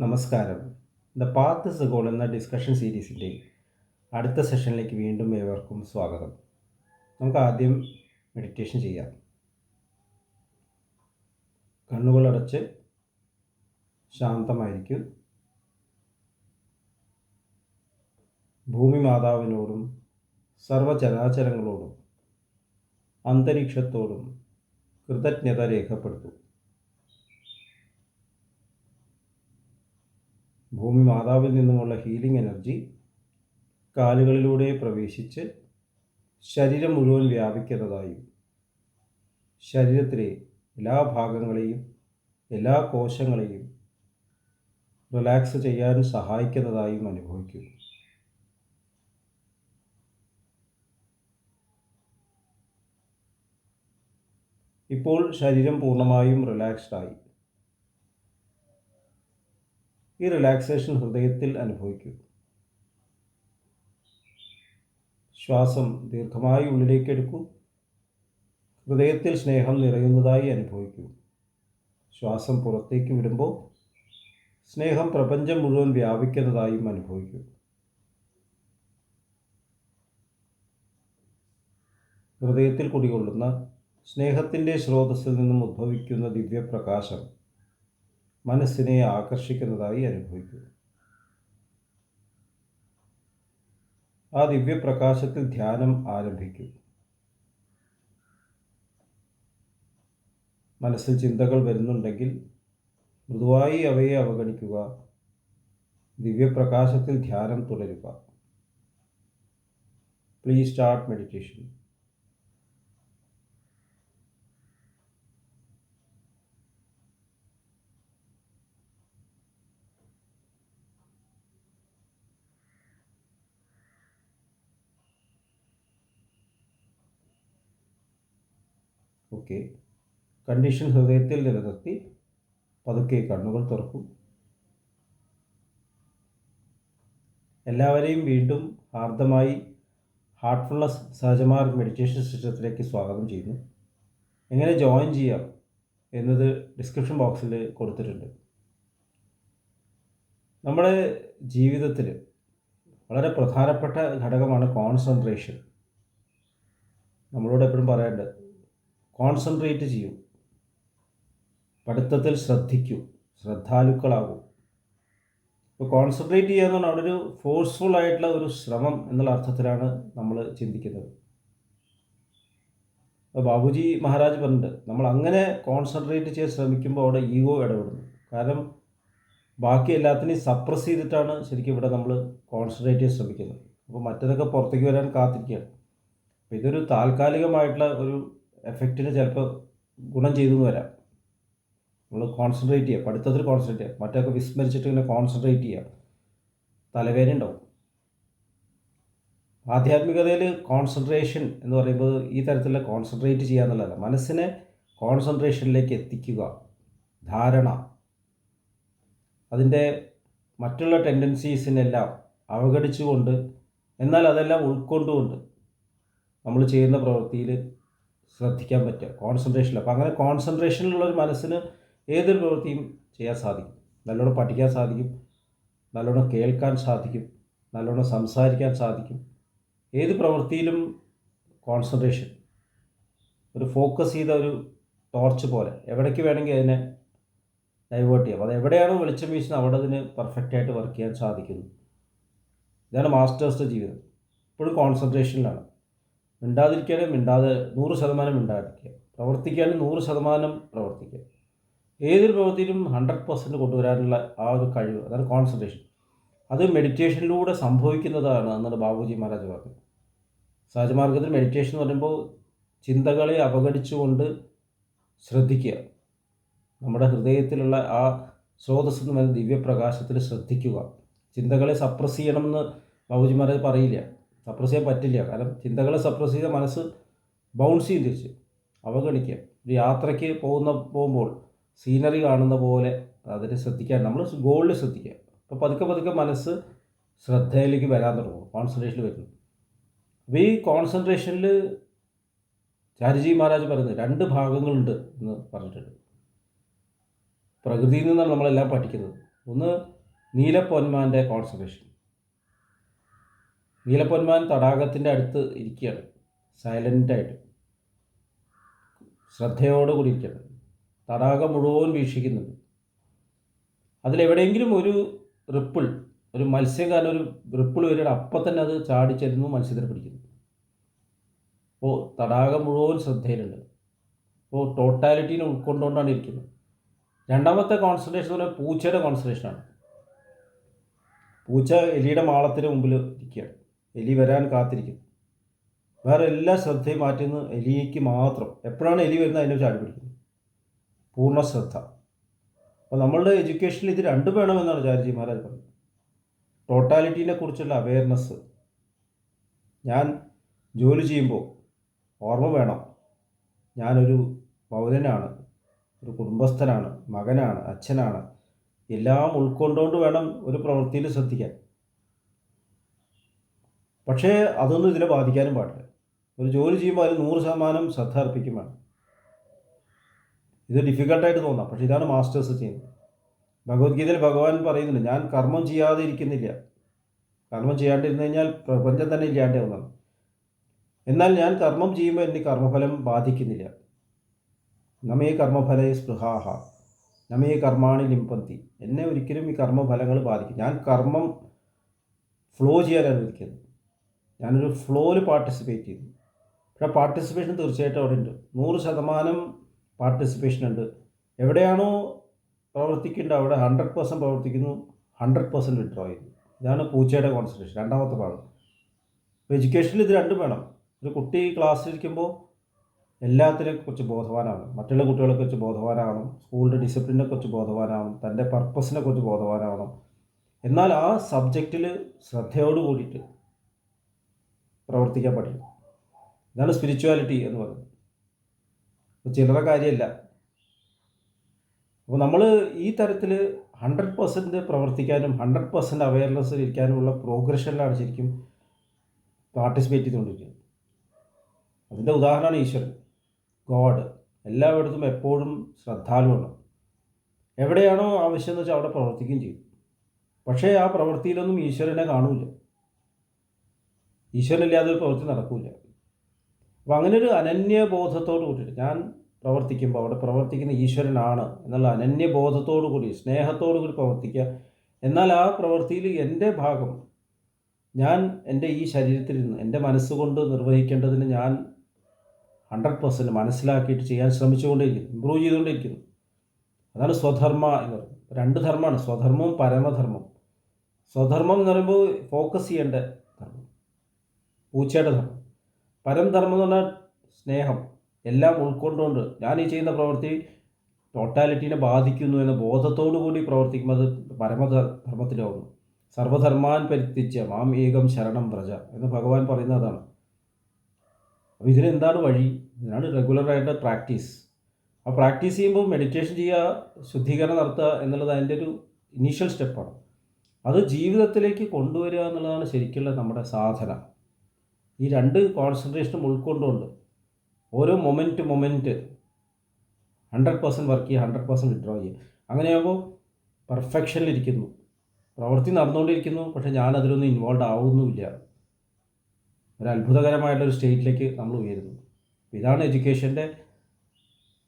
നമസ്കാരം. The path is the goal എന്ന discussion സീരീസിൻ്റെ അടുത്ത സെഷനിലേക്ക് വീണ്ടും ഏവർക്കും സ്വാഗതം. നമുക്ക് ആദ്യം മെഡിറ്റേഷൻ ചെയ്യാം. കണ്ണുകളടച്ച് ശാന്തമായിരിക്കും. ഭൂമി മാതാവിനോടും സർവചരാചരങ്ങളോടും അന്തരീക്ഷത്തോടും കൃതജ്ഞത രേഖപ്പെടുത്തും. ഭൂമി മാതാവിൽ നിന്നുമുള്ള ഹീലിംഗ് എനർജി കാലുകളിലൂടെ പ്രവേശിച്ച് ശരീരം മുഴുവൻ വ്യാപിക്കുന്നതായും ശരീരത്തിലെ എല്ലാ ഭാഗങ്ങളെയും എല്ലാ കോശങ്ങളെയും റിലാക്സ് ചെയ്യാൻ സഹായിക്കുന്നതായും അനുഭവിക്കും. ഇപ്പോൾ ശരീരം പൂർണ്ണമായും റിലാക്സ്ഡായി. ഈ റിലാക്സേഷൻ ഹൃദയത്തിൽ അനുഭവിക്കൂ. ശ്വാസം ദീർഘമായി ഉള്ളിലേക്ക് എടുക്കൂ. ഹൃദയത്തിൽ സ്നേഹം നിറയുന്നതായി അനുഭവിക്കൂ. ശ്വാസം പുറത്തേക്ക് വിടുമ്പോൾ സ്നേഹം പ്രപഞ്ചം മുഴുവൻ വ്യാപിക്കുന്നതായും അനുഭവിക്കൂ. ഹൃദയത്തിൽ കുടികൊള്ളുന്ന സ്നേഹത്തിൻ്റെ സ്രോതസ്സിൽ നിന്നും ഉദ്ഭവിക്കുന്ന ദിവ്യപ്രകാശം മനസ്സിനെ ആകർഷിക്കുന്നതായി അനുഭവിക്കൂ. ആ ദിവ്യപ്രകാശത്തിൽ ധ്യാനം ആരംഭിക്കൂ. മനസ്സിൽ ചിന്തകൾ വരുന്നുണ്ടെങ്കിൽ മൃദുവായി അവയെ അവഗണിക്കുക. ദിവ്യപ്രകാശത്തിൽ ധ്യാനം തുടരുക. Please start meditation. Okay, condition ഹൃദയത്തിൽ നിലനിർത്തി പതുക്കെ കണ്ണുകൾ തുറക്കും. എല്ലാവരെയും വീണ്ടും ഹാർദമായി ഹാർട്ട്ഫുൾനെസ് സഹജമാർഗ് മെഡിറ്റേഷൻ സിസ്റ്റത്തിലേക്ക് സ്വാഗതം ചെയ്യുന്നു. എങ്ങനെ ജോയിൻ ചെയ്യാം എന്നത് ഡിസ്ക്രിപ്ഷൻ ബോക്സിൽ കൊടുത്തിട്ടുണ്ട്. നമ്മുടെ ജീവിതത്തിൽ വളരെ പ്രധാനപ്പെട്ട ഘടകമാണ് കോൺസെൻട്രേഷൻ. നമ്മളോട് എപ്പോഴും പറയേണ്ടത് കോൺസെൻട്രേറ്റ് ചെയ്യൂ, പഠിത്തത്തിൽ ശ്രദ്ധിക്കൂ, ശ്രദ്ധാലുക്കളാകൂ. ഇപ്പോൾ കോൺസെൻട്രേറ്റ് ചെയ്യുക എന്ന് പറഞ്ഞാൽ അവിടെ ഒരു ഫോഴ്സ്ഫുൾ ആയിട്ടുള്ള ഒരു ശ്രമം എന്നുള്ള അർത്ഥത്തിലാണ് നമ്മൾ ചിന്തിക്കുന്നത്. അപ്പോൾ ബാബുജി മഹാരാജ് പറഞ്ഞിട്ടുണ്ട്, നമ്മൾ അങ്ങനെ കോൺസെൻട്രേറ്റ് ചെയ്യാൻ ശ്രമിക്കുമ്പോൾ അവിടെ ഈഗോ ഇടപെടുന്നു. കാരണം ബാക്കി എല്ലാത്തിനെയും സപ്രസ് ചെയ്തിട്ടാണ് ശരിക്കും ഇവിടെ നമ്മൾ കോൺസെൻട്രേറ്റ് ചെയ്യാൻ ശ്രമിക്കുന്നത്. അപ്പോൾ മറ്റതൊക്കെ പുറത്തേക്ക് വരാൻ കാത്തിരിക്കുകയാണ്. അപ്പോൾ ഇതൊരു താൽക്കാലികമായിട്ടുള്ള ഒരു എഫക്റ്റിന് ചിലപ്പോൾ ഗുണം ചെയ്തു എന്ന് വരാം. നമ്മൾ കോൺസെൻട്രേറ്റ് ചെയ്യുക, പഠിത്തത്തിൽ കോൺസെൻട്രേറ്റ് ചെയ്യുക, മറ്റൊക്കെ വിസ്മരിച്ചിട്ട് ഇങ്ങനെ കോൺസെൻട്രേറ്റ് ചെയ്യുക, തലവേദന ഉണ്ടാവും. ആധ്യാത്മികതയിൽ കോൺസെൻട്രേഷൻ എന്ന് പറയുമ്പോൾ ഈ തരത്തിലുള്ള കോൺസെൻട്രേറ്റ് ചെയ്യുക എന്നുള്ളതല്ല, മനസ്സിനെ കോൺസെൻട്രേഷനിലേക്ക് എത്തിക്കുക. ധാരണ, അതിൻ്റെ മറ്റുള്ള ടെൻഡൻസീസിനെല്ലാം അവഗണിച്ചുകൊണ്ട് എന്നാൽ അതെല്ലാം ഉൾക്കൊണ്ടുകൊണ്ട് നമ്മൾ ചെയ്യുന്ന പ്രവൃത്തിയിൽ ശ്രദ്ധിക്കാൻ പറ്റുക കോൺസെൻട്രേഷനിൽ. അപ്പോൾ അങ്ങനെ കോൺസെൻട്രേഷനിലുള്ളൊരു മനസ്സിന് ഏതൊരു പ്രവൃത്തിയും ചെയ്യാൻ സാധിക്കും. നല്ലോണം പഠിക്കാൻ സാധിക്കും, നല്ലോണം കേൾക്കാൻ സാധിക്കും, നല്ലോണം സംസാരിക്കാൻ സാധിക്കും. ഏത് പ്രവൃത്തിയിലും കോൺസെൻട്രേഷൻ ഒരു ഫോക്കസ് ചെയ്ത ഒരു ടോർച്ച് പോലെ എവിടേക്ക് വേണമെങ്കിൽ അതിനെ ഡൈവേർട്ട് ചെയ്യാം. അത് എവിടെയാണോ വെളിച്ചം വീശുന്നത് അവിടെ അതിന് പെർഫെക്റ്റായിട്ട് വർക്ക് ചെയ്യാൻ സാധിക്കുന്നു. ഇതാണ് മാസ്റ്റേഴ്സിൻ്റെ ജീവിതം. ഇപ്പോഴും കോൺസെൻട്രേഷനിലാണ്. മിണ്ടാതിരിക്കുകയാണെങ്കിൽ മിണ്ടാതെ 100% മിണ്ടാതിരിക്കുക, പ്രവർത്തിക്കുകയാണെങ്കിൽ 100% പ്രവർത്തിക്കുക. ഏതൊരു പ്രവൃത്തിയിലും 100% കൊണ്ടുവരാനുള്ള ആ ഒരു കഴിവ്, അതാണ് കോൺസെൻട്രേഷൻ. അത് മെഡിറ്റേഷനിലൂടെ സംഭവിക്കുന്നതാണ് എന്നാണ് ബാബുജി മഹാരാജ് പറഞ്ഞത്. സഹജമാർഗത്തിൽ മെഡിറ്റേഷൻ എന്ന് പറയുമ്പോൾ ചിന്തകളെ അവഗണിച്ചുകൊണ്ട് ശ്രദ്ധിക്കുക. നമ്മുടെ ഹൃദയത്തിലുള്ള ആ സ്രോതസ്സ് എന്ന് പറയുന്ന ദിവ്യപ്രകാശത്തിൽ ശ്രദ്ധിക്കുക. ചിന്തകളെ സപ്രസ് ചെയ്യണമെന്ന് ബാബുജി മഹാരാജ് പറയില്ല. സപ്രസ് ചെയ്യാൻ പറ്റില്ല. കാരണം ചിന്തകളെ സപ്രസ് ചെയ്ത മനസ്സ് ബൗൺസ് ചെയ്ത് തിരിച്ച് അവഗണിക്കുക. ഒരു യാത്രയ്ക്ക് പോകുമ്പോൾ സീനറി കാണുന്ന പോലെ അതിനെ ശ്രദ്ധിക്കാൻ നമ്മൾ ഗോളിൽ ശ്രദ്ധിക്കുക. അപ്പോൾ പതുക്കെ പതുക്കെ മനസ്സ് ശ്രദ്ധയിലേക്ക് വരാൻ തുടങ്ങും, കോൺസെൻട്രേഷനിൽ വരുന്നു. അപ്പോൾ ഈ കോൺസെൻട്രേഷനിൽ ചാരുജി മഹാരാജ് പറയുന്നത് 2 ഭാഗങ്ങളുണ്ട് എന്ന് പറഞ്ഞിട്ടുണ്ട്. പ്രകൃതിയിൽ നിന്നാണ് നമ്മളെല്ലാം പഠിക്കുന്നത്. ഒന്ന് നീലപ്പൊന്മാൻ്റെ കോൺസെൻട്രേഷൻ. നീലപ്പൊന്മാൻ തടാകത്തിൻ്റെ അടുത്ത് ഇരിക്കുകയാണ്, സൈലൻ്റായിട്ട് ശ്രദ്ധയോടുകൂടി ഇരിക്കുകയാണ്. തടാകം മുഴുവൻ വീക്ഷിക്കുന്നുണ്ട്. അതിലെവിടെയെങ്കിലും ഒരു റിപ്പിൾ, ഒരു മത്സ്യം കാരണം ഒരു റിപ്പിൾ വരികയാണ്, അപ്പം തന്നെ അത് ചാടി ചെല്ലുന്നു, മത്സ്യത്തിനെ പിടിക്കുന്നു. അപ്പോൾ തടാകം മുഴുവൻ ശ്രദ്ധയിലുണ്ട്. അപ്പോൾ ടോട്ടാലിറ്റീനെ ഉൾക്കൊണ്ടുകൊണ്ടാണ് ഇരിക്കുന്നത്. രണ്ടാമത്തെ കോൺസെൻട്രേഷൻ എന്ന് പറഞ്ഞാൽ പൂച്ചയുടെ കോൺസെൻട്രേഷനാണ്. പൂച്ച എലിയുടെ മാളത്തിന് മുമ്പിൽ ഇരിക്കുകയാണ്, എലി വരാൻ കാത്തിരിക്കുന്നു. വേറെ എല്ലാ ശ്രദ്ധയും മാറ്റുന്ന എലിക്ക് മാത്രം. എപ്പോഴാണ് എലി വരുന്നത് അതിനെ ചാടി പിടിക്കുന്നത്, പൂർണ്ണ ശ്രദ്ധ. അപ്പോൾ നമ്മളുടെ എഡ്യൂക്കേഷനിൽ ഇത് രണ്ടും വേണമെന്നാണ് ചാരുജി മഹാരാജ് പറഞ്ഞത്. ടോട്ടാലിറ്റീനെ കുറിച്ചുള്ള അവെയർനെസ്. ഞാൻ ജോലി ചെയ്യുമ്പോൾ ഓർമ്മ വേണം, ഞാനൊരു പൗരനാണ്, ഒരു കുടുംബസ്ഥനാണ്, മകനാണ്, അച്ഛനാണ്, എല്ലാം ഉൾക്കൊണ്ടുകൊണ്ട് വേണം ഒരു പ്രവൃത്തിയിൽ ശ്രദ്ധിക്കാൻ. പക്ഷേ അതൊന്നും ഇതിനെ ബാധിക്കാനും പാടില്ല. ഒരു ജോലി ചെയ്യുമ്പോൾ അതിൽ 100% ശ്രദ്ധ അർപ്പിക്കും വേണം. ഇത് ഡിഫിക്കൽട്ടായിട്ട് തോന്നാം, പക്ഷേ ഇതാണ് മാസ്റ്റേഴ്സ് ചെയ്യുന്നത്. ഭഗവത്ഗീതയിൽ ഭഗവാൻ പറയുന്നുണ്ട്, ഞാൻ കർമ്മം ചെയ്യാതെ ഇരിക്കുന്നില്ല. കർമ്മം ചെയ്യാണ്ടിരുന്നു കഴിഞ്ഞാൽ പ്രപഞ്ചം തന്നെ ഇല്ലാണ്ടാവുന്നതാണ്. എന്നാൽ ഞാൻ കർമ്മം ചെയ്യുമ്പോൾ എനിക്ക് കർമ്മഫലം ബാധിക്കുന്നില്ല. നമ്മേ കർമ്മഫലേ സ്പൃഹാഹ നമ്മേ കർമാണി ലിംപന്തി. എന്നെ ഒരിക്കലും ഈ കർമ്മഫലങ്ങൾ ബാധിക്കും. ഞാൻ കർമ്മം ഫ്ലോ ചെയ്യാൻ അനുവദിക്കുന്നത്. ഞാനൊരു ഫ്ലോയിൽ പാർട്ടിസിപ്പേറ്റ് ചെയ്തു. പക്ഷേ പാർട്ടിസിപ്പേഷൻ തീർച്ചയായിട്ടും അവിടെ ഉണ്ട്, 100% പാർട്ടിസിപ്പേഷൻ ഉണ്ട്. എവിടെയാണോ പ്രവർത്തിക്കേണ്ടത് അവിടെ 100% പ്രവർത്തിക്കുന്നു, 100% വിഡ്രോ ചെയ്യുന്നു. ഇതാണ് പൂച്ചയുടെ കോൺസെൻട്രേഷൻ, രണ്ടാമത്തെ ഭാഗം. അപ്പോൾ എഡ്യൂക്കേഷനിൽ ഇത് രണ്ടും വേണം. ഒരു കുട്ടി ക്ലാസ്സിലിരിക്കുമ്പോൾ എല്ലാത്തിനെ കുറിച്ച് ബോധവാനാവണം, മറ്റുള്ള കുട്ടികളെ കുറിച്ച് ബോധവാനാവണം, സ്കൂളിൻ്റെ ഡിസിപ്ലിനെ കുറിച്ച് ബോധവാനാവണം, തൻ്റെ പർപ്പസിനെ കുറിച്ച് ബോധവാനാവണം. എന്നാൽ ആ സബ്ജക്റ്റിൽ ശ്രദ്ധയോട് കൂടിയിട്ട് പ്രവർത്തിക്കാൻ പഠിക്കും. ഇതാണ് സ്പിരിച്വാലിറ്റി എന്ന് പറയുന്നത്. അപ്പോൾ ചില്ലറ കാര്യമല്ല. അപ്പോൾ നമ്മൾ ഈ തരത്തിൽ 100% പ്രവർത്തിക്കാനും 100% അവെയർനെസ്സിൽ ഇരിക്കാനുമുള്ള പ്രോഗ്രഷനിലാണ് ശരിക്കും പാർട്ടിസിപ്പേറ്റ് ചെയ്തുകൊണ്ടിരിക്കുന്നത്. അതിൻ്റെ ഉദാഹരണമാണ് ഈശ്വരൻ, ഗോഡ്. എല്ലായിടത്തും എപ്പോഴും ശ്രദ്ധാലുവാണ്. എവിടെയാണോ ആവശ്യം എന്ന് വെച്ചാൽ അവിടെ പ്രവർത്തിക്കുകയും ചെയ്യും. പക്ഷേ ആ പ്രവൃത്തിയിലൊന്നും ഈശ്വരനെ കാണൂല. ഈശ്വരനില്ലാതെ ഒരു പ്രവൃത്തി നടക്കില്ല. അപ്പോൾ അങ്ങനെ ഒരു അനന്യബോധത്തോട് കൂടിയിട്ട് ഞാൻ പ്രവർത്തിക്കുമ്പോൾ അവിടെ പ്രവർത്തിക്കുന്ന ഈശ്വരനാണ് എന്നുള്ള അനന്യബോധത്തോടു കൂടി, സ്നേഹത്തോടു കൂടി പ്രവർത്തിക്കുക. എന്നാൽ ആ പ്രവൃത്തിയിൽ എൻ്റെ ഭാഗം ഞാൻ എൻ്റെ ഈ ശരീരത്തിൽ നിന്ന് എൻ്റെ മനസ്സുകൊണ്ട് നിർവഹിക്കേണ്ടതിന് ഞാൻ 100% മനസ്സിലാക്കിയിട്ട് ചെയ്യാൻ ശ്രമിച്ചുകൊണ്ടേയിരിക്കുന്നു, ഇമ്പ്രൂവ് ചെയ്തുകൊണ്ടേയിരിക്കുന്നു. അതാണ് സ്വധർമ്മ എന്ന് പറയുന്നത്. 2 ധർമ്മമാണ്, സ്വധർമ്മവും പരമധർമ്മം. സ്വധർമ്മം എന്ന് പറയുമ്പോൾ ഫോക്കസ് ചെയ്യേണ്ട ധർമ്മം, പൂച്ചയുടെ ധർമ്മം. പരംധർമ്മം എന്ന് പറഞ്ഞാൽ സ്നേഹം, എല്ലാം ഉൾക്കൊണ്ടുകൊണ്ട് ഞാൻ ഈ ചെയ്യുന്ന പ്രവൃത്തി ടോട്ടാലിറ്റീനെ ബാധിക്കുന്നു എന്ന ബോധത്തോടു കൂടി പ്രവർത്തിക്കുമ്പോൾ അത് പരമധർമ്മത്തിലാവുന്നു. സർവധർമാൻ പരിത്യജ്യ മാം ഏകം ശരണം വ്രജ എന്ന് ഭഗവാൻ പറയുന്നതാണ്. അപ്പോൾ ഇതിനെന്താണ് വഴി? ഇതിനാണ് റെഗുലറായിട്ട് പ്രാക്ടീസ്. ആ പ്രാക്ടീസ് ചെയ്യുമ്പോൾ മെഡിറ്റേഷൻ ചെയ്യുക, ശുദ്ധീകരണം നടത്തുക എന്നുള്ളത് അതിൻ്റെ ഒരു ഇനീഷ്യൽ സ്റ്റെപ്പാണ്. അത് ജീവിതത്തിലേക്ക് കൊണ്ടുവരിക എന്നുള്ളതാണ് ശരിക്കുള്ള നമ്മുടെ സാധന. ഈ 2 കോൺസെൻട്രേഷനും ഉൾക്കൊണ്ടുകൊണ്ട് ഓരോ മൊമെൻറ്റ് 100% വർക്ക് ചെയ്യുക, 100% വിഡ്രോ ചെയ്യുക. അങ്ങനെയാകുമ്പോൾ പെർഫെക്ഷനിലിരിക്കുന്നു, പ്രവൃത്തി നടന്നുകൊണ്ടിരിക്കുന്നു, പക്ഷേ ഞാനതിലൊന്നും ഇൻവോൾവ് ആവുന്നുമില്ല. ഒരു അത്ഭുതകരമായിട്ടുള്ളൊരു സ്റ്റേറ്റിലേക്ക് നമ്മൾ ഉയരുന്നു. ഇതാണ് എഡ്യൂക്കേഷൻ്റെ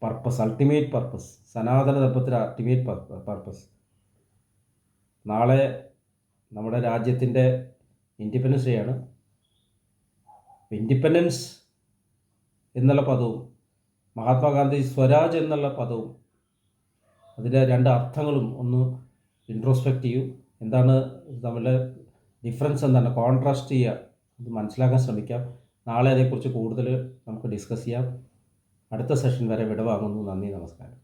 പർപ്പസ്, അൾട്ടിമേറ്റ് പർപ്പസ്, സനാതന ധർമ്മത്തിൻ്റെ അൾട്ടിമേറ്റ് പർപ്പസ്. നാളെ നമ്മുടെ രാജ്യത്തിൻ്റെ ഇൻഡിപെൻഡൻസ് ഡേ ആണ്. ഇൻഡിപെൻഡൻസ് എന്നുള്ള പദവും മഹാത്മാഗാന്ധി സ്വരാജ് എന്നുള്ള പദവും അതിൻ്റെ 2 അർത്ഥങ്ങളും ഒന്ന് ഇൻട്രോസ്പെക്റ്റ് ചെയ്യൂ. എന്താണ് തമ്മിലെ ഡിഫറൻസ്, എന്താണ് കോൺട്രാസ്റ്റ് ചെയ്യുക, അത് മനസ്സിലാക്കാൻ ശ്രമിക്കാം. നാളെ അതേക്കുറിച്ച് കൂടുതൽ നമുക്ക് ഡിസ്കസ് ചെയ്യാം. അടുത്ത സെഷൻ വരെ വിടവാങ്ങുന്നു. നന്ദി, നമസ്കാരം.